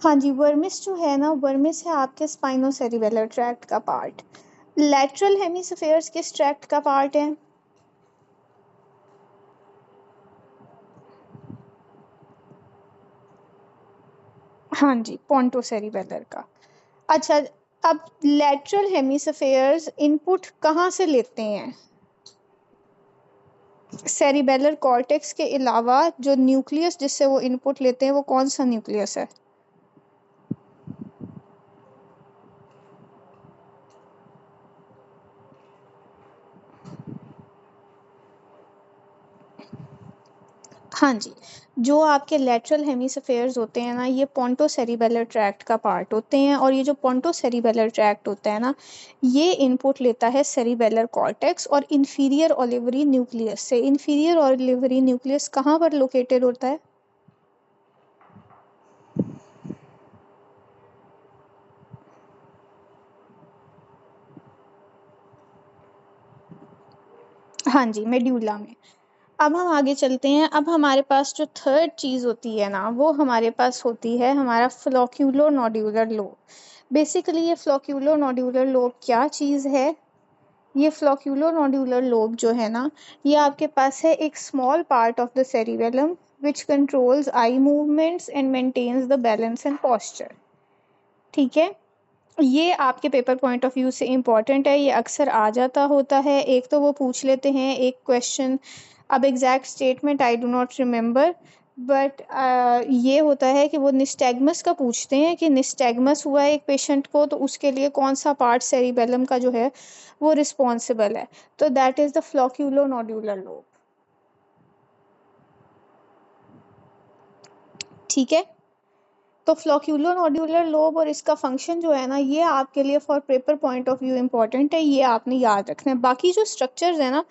हाँ जी, वर्मिस जो है ना, वर्मिस है आपके स्पाइनोसेरिबेलर ट्रैक्ट का पार्ट। लैटरल हेमिस्फेयर्स किस ट्रैक्ट का पार्ट है? हाँ जी, पोंटोसेरिबेलर का। अच्छा, अब लैटरल हेमिस्फेयर्स इनपुट कहाँ से लेते हैं? सेरिबेलर कॉर्टेक्स के अलावा जो न्यूक्लियस जिससे वो इनपुट लेते हैं वो कौन सा न्यूक्लियस है? हाँ जी, जो आपके लैटरल हेमिस्फेयर्स होते हैं ना, ये पोंटोसेरिबेलर ट्रैक्ट का पार्ट होते हैं, और ये जो पोंटोसेरिबेलर ट्रैक्ट होता है ना, ये इनपुट लेता है सेरिबेलर कॉर्टेक्स और इंफीरियर ओलिवरी न्यूक्लियस से। इंफीरियर ओलिवरी न्यूक्लियस कहाँ पर लोकेटेड होता है? हाँ जी, मेड्यूला में। अब हम आगे चलते हैं। अब हमारे पास जो थर्ड चीज़ होती है ना, वो हमारे पास होती है हमारा फ्लोक्यूलो नोड्यूलर लोब। बेसिकली ये फ्लोक्यूलो नोड्यूलर लोब क्या चीज़ है? ये फ्लोक्यूलो नोड्यूलर लोब जो है ना, ये आपके पास है एक small part of the cerebellum which controls eye movements and maintains the balance and posture. ठीक है, ये आपके पेपर पॉइंट ऑफ व्यू से इम्पॉर्टेंट है, ये अक्सर आ जाता होता है। एक तो वो पूछ लेते हैं एक क्वेश्चन, अब exact statement I do not remember, but ये होता है कि वो निस्टैग्मस का पूछते हैं कि निस्टैग्मस हुआ है एक पेशेंट को, तो उसके लिए कौन सा पार्ट सेरिबेलम का जो है वो रिस्पॉन्सिबल है। तो that is the flocculonodular lobe. ठीक है, तो फ्लोक्यूलो नोड्यूलर लोब और इसका फंक्शन जो है ना, ये आपके लिए for paper point of view important है, ये आपने याद रखना है। बाकी जो स्ट्रक्चर्स है ना,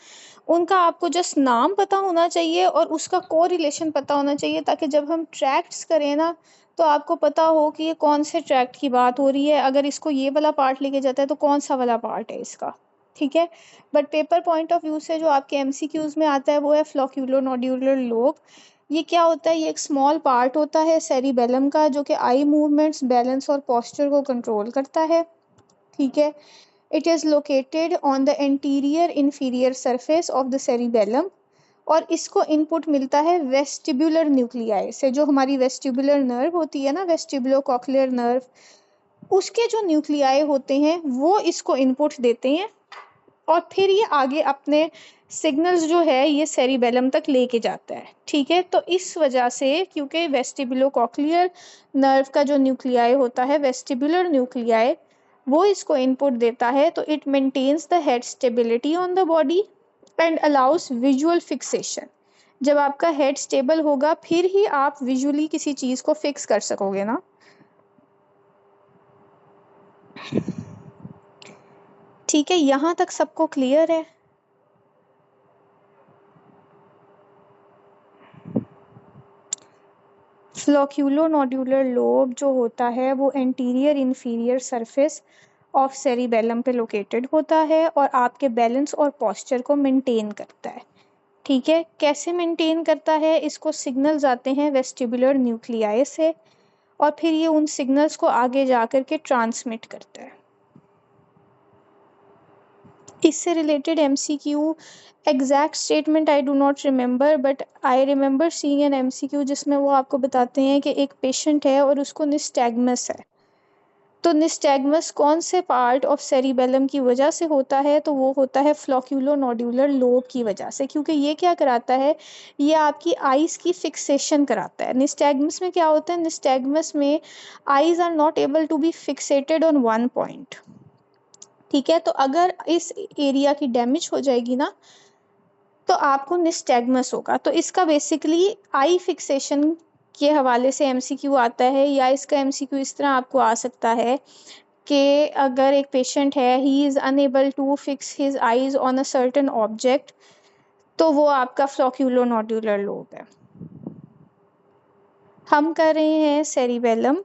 उनका आपको जस्ट नाम पता होना चाहिए और उसका को रिलेशन पता होना चाहिए, ताकि जब हम ट्रैक्ट्स करें ना, तो आपको पता हो कि ये कौन से ट्रैक्ट की बात हो रही है। अगर इसको ये वाला पार्ट लेके जाता है तो कौन सा वाला पार्ट है इसका। ठीक है, but paper point of view से जो आपके एमसीक्यूज में आता है वो है फ्लोक्यूलो नोड्यूलर लोब। ये क्या होता है? ये एक स्मॉल पार्ट होता है सेरिबेलम का, जो कि आई मूवमेंट्स, बैलेंस और पोस्चर को कंट्रोल करता है। ठीक है, it is located on the anterior inferior surface of the cerebellum, और इसको इनपुट मिलता है वेस्टिबुलर न्यूक्लियाई से। जो हमारी वेस्टिबुलर नर्व होती है ना, वेस्टिबुलो कॉक्लियर नर्व, उसके जो न्यूक्लियाई होते हैं वो इसको इनपुट देते हैं, और फिर ये आगे अपने सिग्नल्स जो है ये सेरिबेलम तक लेके जाता है। ठीक है, तो इस वजह से, क्योंकि वेस्टिबुलोकॉक्लियर नर्व का जो न्यूक्लियाई होता है, वेस्टिबुलर न्यूक्लियाई, वो इसको इनपुट देता है, तो it maintains the head stability on the body and allows visual fixation. जब आपका हेड स्टेबल होगा फिर ही आप विजुअली किसी चीज़ को फिक्स कर सकोगे ना। ठीक है, यहाँ तक सबको क्लियर है? फ्लोक्यूलो नोड्यूलर लोब जो होता है वो anterior inferior surface of cerebellum पे लोकेटेड होता है, और आपके बैलेंस और पोस्चर को मेंटेन करता है। ठीक है, कैसे मेंटेन करता है? इसको सिग्नल्स आते हैं वेस्टिबुलर न्यूक्लियाई से, और फिर ये उन सिग्नल्स को आगे जा कर के ट्रांसमिट करता है। इससे related MCQ, exact statement I do not remember, but I remember seeing an MCQ जिसमें वो आपको बताते हैं कि एक पेशेंट है और उसको निस्टैग्मस है। तो निस्टैग्मस कौन से पार्ट ऑफ सेरिबेलम की वजह से होता है? तो वो होता है फ्लोक्यूलो नोड्यूलर लोब की वजह से, क्योंकि ये क्या कराता है, ये आपकी आइज़ की फिक्सेशन कराता है। निस्टैग्मस में क्या होता है? निस्टैग्मस में eyes are not able to be fixated on one point. ठीक है, तो अगर इस एरिया की डैमेज हो जाएगी ना, तो आपको निस्टैग्मस होगा। तो इसका बेसिकली आई फिक्सेशन के हवाले से एमसीक्यू आता है, या इसका एमसीक्यू इस तरह आपको आ सकता है कि अगर एक पेशेंट है, he is unable to fix his eyes on a certain object, तो वो आपका फ्लोक्यूलो नोड्यूलर लोब है। हम कर रहे हैं सेरिबेलम।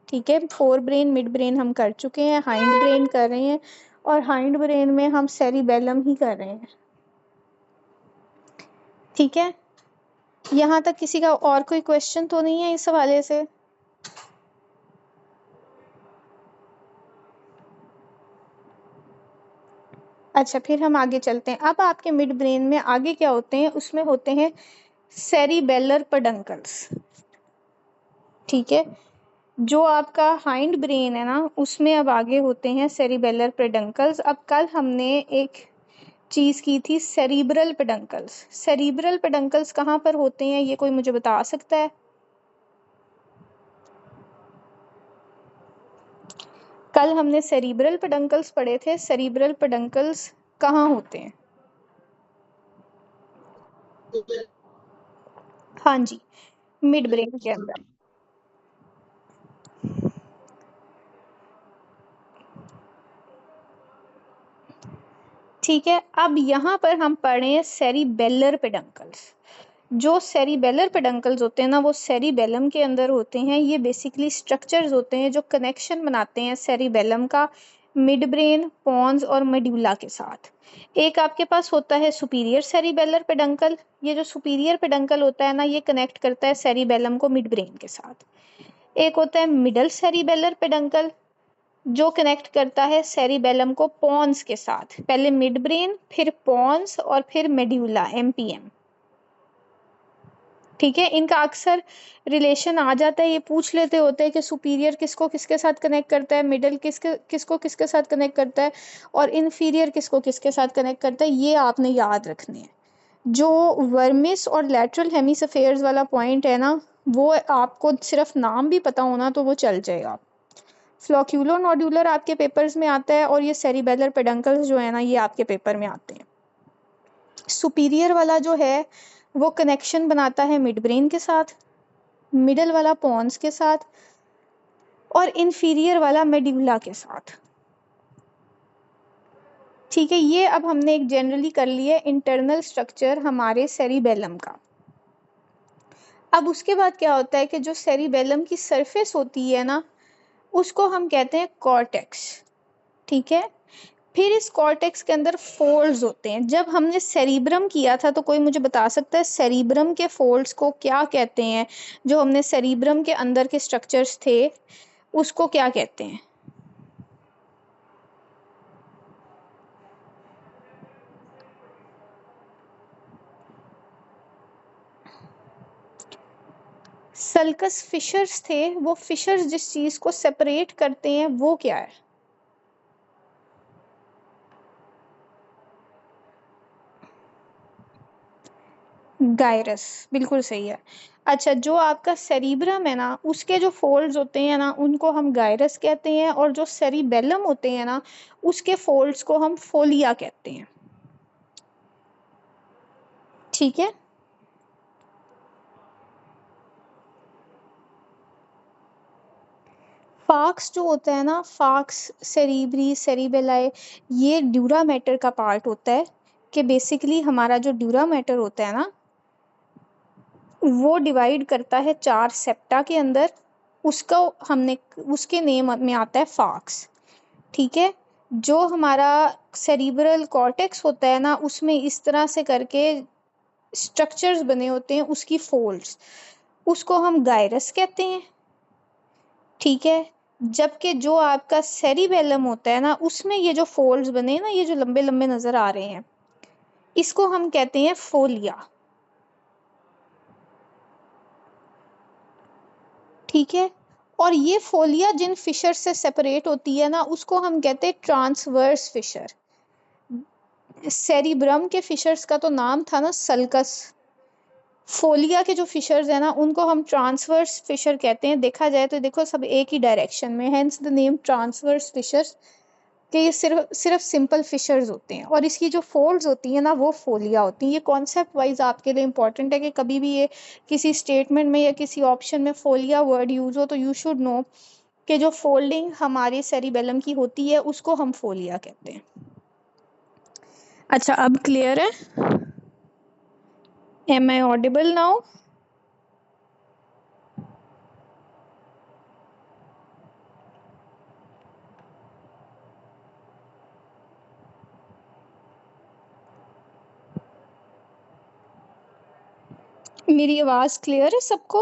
ठीक है, फोर ब्रेन मिड ब्रेन हम कर चुके हैं, हाइंड ब्रेन कर रहे हैं, और हाइंड ब्रेन में हम सेरिबेलम ही कर रहे हैं। ठीक है, यहाँ तक किसी का और कोई क्वेश्चन तो नहीं है इस हवाले से? अच्छा, फिर हम आगे चलते हैं। अब आपके मिड ब्रेन में आगे क्या होते हैं, उसमें होते हैं सेरिबेलर पेडंकल्स। ठीक है, जो आपका हाइंड ब्रेन है ना, उसमें अब आगे होते हैं सेरिबेलर पेडंकल्स। अब कल हमने एक चीज़ की थी सेरिब्रल पेडंकल्स। सेरिब्रल पेडंकल्स कहाँ पर होते हैं, ये कोई मुझे बता सकता है? कल हमने सेरिब्रल पेडंकल्स पढ़े थे, सेरिब्रल पेडंकल्स कहाँ होते हैं? हाँ जी, मिड ब्रेन के अंदर। ठीक है, अब यहाँ पर हम पढ़े सेरिबेलर पेडंकल्स। जो सेरिबेलर पेडंकल्स होते हैं ना, वो सेरिबेलम के अंदर होते हैं। ये बेसिकली स्ट्रक्चर्स होते हैं जो कनेक्शन बनाते हैं सेरिबेलम का मिड ब्रेन, पॉन्स और मेड्यूला के साथ। एक आपके पास होता है सुपीरियर सेरिबेलर पेडंकल। ये जो सुपीरियर पेडंकल होता है ना, ये कनेक्ट करता है सेरिबेलम को मिड ब्रेन के साथ। एक होता है मिडल सेरिबेलर पेडंकल, जो कनेक्ट करता है सेरिबेलम को पॉन्स के साथ। पहले मिड ब्रेन, फिर पॉन्स और फिर मेड्यूला, एमपीएम। ठीक है, इनका अक्सर रिलेशन आ जाता है, ये पूछ लेते होते हैं कि सुपीरियर किसको किसके साथ कनेक्ट करता है, मिडल किसको किसके साथ कनेक्ट करता है, और इन्फीरियर किसको किसके साथ कनेक्ट करता है। ये आपने याद रखने हैं। जो वर्मिस और लैटरल हेमिस्फेयर्स वाला पॉइंट है ना, वो आपको सिर्फ नाम भी पता होना तो वो चल जाएगा। फ्लोक्यूलो नोडुलर आपके पेपर्स में आता है, और ये सेरिबेलर पेडंकल्स जो है ना, ये आपके पेपर में आते हैं। सुपीरियर वाला जो है वो कनेक्शन बनाता है मिड ब्रेन के साथ, मिडल वाला पॉन्स के साथ, और इन्फीरियर वाला मेड्यूला के साथ। ठीक है, ये अब हमने एक जनरली कर लिया इंटरनल स्ट्रक्चर हमारे सेरिबेलम का। अब उसके बाद क्या होता है कि जो सेरिबेलम की सरफेस होती है ना, उसको हम कहते हैं कॉर्टेक्स। ठीक है, फिर इस कॉर्टेक्स के अंदर फोल्ड्स होते हैं। जब हमने सेरिब्रम किया था तो कोई मुझे बता सकता है सेरिब्रम के फोल्ड्स को क्या कहते हैं? जो हमने सेरिब्रम के अंदर के स्ट्रक्चर्स थे उसको क्या कहते हैं? सल्कस फिशर्स थे। वो फिशर्स जिस चीज को सेपरेट करते हैं वो क्या है? गायरस, बिल्कुल सही है। अच्छा, जो आपका सेरिब्रम है ना, उसके जो फोल्ड्स होते हैं ना, उनको हम गायरस कहते हैं, और जो सेरिबेलम होते हैं ना, उसके फोल्ड्स को हम फोलिया कहते हैं। ठीक है, फाक्स जो होता है ना, फाक्स, सेरिब्री, सेरिबेलाई, ये ड्यूरा मैटर का पार्ट होता है। कि बेसिकली हमारा जो ड्यूरा मैटर होता है ना, वो डिवाइड करता है 4 सेप्टा के अंदर। उसका हमने उसके नेम में आता है फाक्स। ठीक है, जो हमारा सेरिब्रल कॉर्टेक्स होता है ना, उसमें इस तरह से करके स्ट्रक्चर्स बने होते हैं, उसकी फोल्ड्स, उसको हम गायरस कहते हैं। ठीक है, जबकि जो आपका सेरिबेलम होता है ना, उसमें ये जो फोल्ड्स बने हैं ना, ये जो लंबे लंबे नजर आ रहे हैं, इसको हम कहते हैं फोलिया। ठीक है, और ये फोलिया जिन फिशर से सेपरेट होती है ना, उसको हम कहते हैं ट्रांसवर्स फिशर। सेरिब्रम के फिशर्स का तो नाम था ना सल्कस। फोलिया के जो फिशर्स है ना, उनको हम ट्रांसवर्स फिशर कहते हैं। देखा जाए तो देखो सब एक ही डायरेक्शन में, hence the name transverse fissures. कि ये सिर्फ सिर्फ सिंपल फिशर्स होते हैं, और इसकी जो फोल्ड्स होती हैं ना, वो फोलिया होती हैं। ये कॉन्सेप्ट वाइज आपके लिए इंपॉर्टेंट है कि कभी भी ये किसी स्टेटमेंट में या किसी ऑप्शन में फोलिया वर्ड यूज हो तो यू शुड नो कि जो फोल्डिंग हमारी सेरिबेलम की होती है उसको हम फोलिया कहते हैं। अच्छा, अब क्लियर है? Am I audible now? मेरी आवाज क्लियर है सबको?